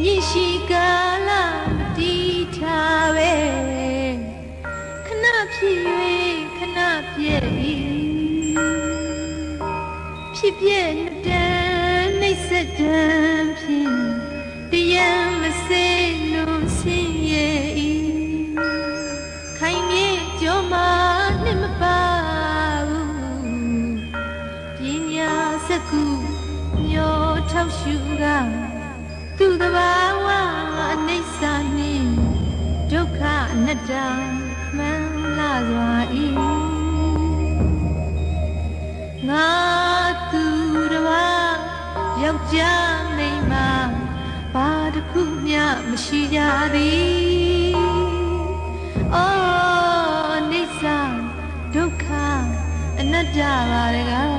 မြင့်ရှိကာလမတီးထားပဲခဏဖြစ်၍ခဏပြည့်၏ဖြစ်ပြည့်နှစ်တန်းနှိမ့်ဆက်တန်းဖြင့်တရားမစေလို့ဆင်းရဲ၏ခိုင်မြေကြောမှာနှစ်မပါဘူးပညာစကုမျောထောက်ရှုကသူတဘာဝအနိစ္စနှင့်ဒုက္ခအနတ္တမှန်လာစွာ၏ငါသူတဘာယောက်ျားမိန်းမဘာတစ်ခုမျှမရှိကြသည်အိုးအနိစ္စဒုက္ခအနတ္တပါတကား